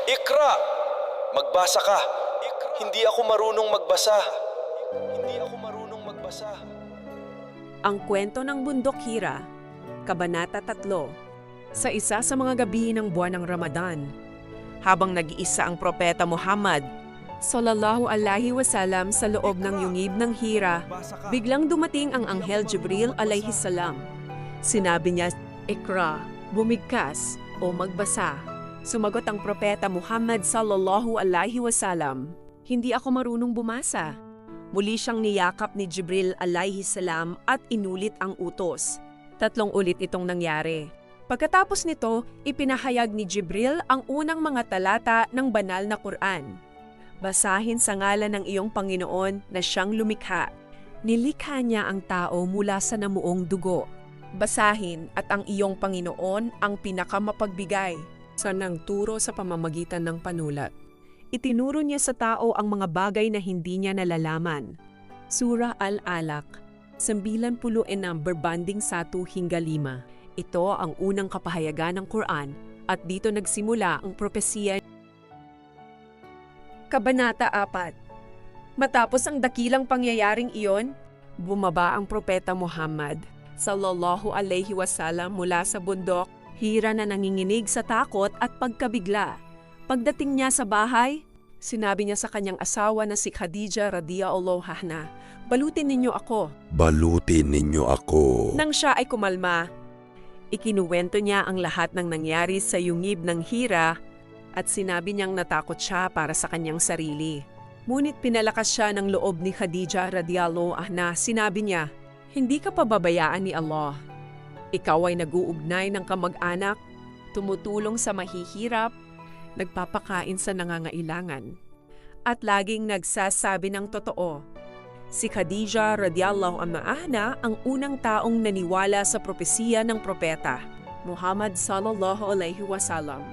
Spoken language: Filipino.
Ikra! Magbasa ka. Hindi ako marunong magbasa. Hindi ako marunong magbasa. Ang kwento ng Bundok Hira, Kabanata 3. Sa isa sa mga gabi ng buwan ng Ramadan, habang nag-iisa ang propeta Muhammad sallallahu alaihi wasallam sa loob ng yungib ng Hira, biglang dumating ang Anghel Jibril alaihi salam. Sinabi niya, "Ikra, bumigkas o magbasa." Sumagot ang propeta Muhammad sallallahu alaihi wasallam, "Hindi ako marunong bumasa." Muli siyang niyakap ni Jibril alaihi salam at inulit ang utos. 3 ulit itong nangyari. Pagkatapos nito, ipinahayag ni Jibril ang unang mga talata ng banal na Quran. Basahin sa ngalan ng iyong Panginoon na siyang lumikha. Nilikha niya ang tao mula sa namuong dugo. Basahin at ang iyong Panginoon ang pinakamapagbigay sa nagturo sa pamamagitan ng panulat. Itinuro niya sa tao ang mga bagay na hindi niya nalalaman. Surah Al-Alaq, 96 berbanding 1 hingga 5. Ito ang unang kapahayagan ng Quran at dito nagsimula ang propesiya. Kabanata 4. Matapos ang dakilang pangyayaring iyon, bumaba ang propeta Muhammad sallallahu alaihi wasallam mula sa bundok Hira na nanginginig sa takot at pagkabigla. Pagdating niya sa bahay, sinabi niya sa kanyang asawa na si Khadija radhiyallahu anha, "Balutin ninyo ako." Balutin ninyo ako. Nang siya ay kumalma, ikinuwento niya ang lahat ng nangyari sa yungib ng Hira at sinabi niyang natakot siya para sa kanyang sarili. Ngunit pinalakas siya ng loob ni Khadija radhiyallahu anha. Sinabi niya, "Hindi ka pababayaan ni Allah. Ikaw ay nag-uugnay ng kamag-anak, tumutulong sa mahihirap, nagpapakain sa nangangailangan, at laging nagsasabi ng totoo." Si Khadija radhiyallahu anha ang unang taong naniwala sa propesiya ng propeta Muhammad sallallahu alaihi wasallam.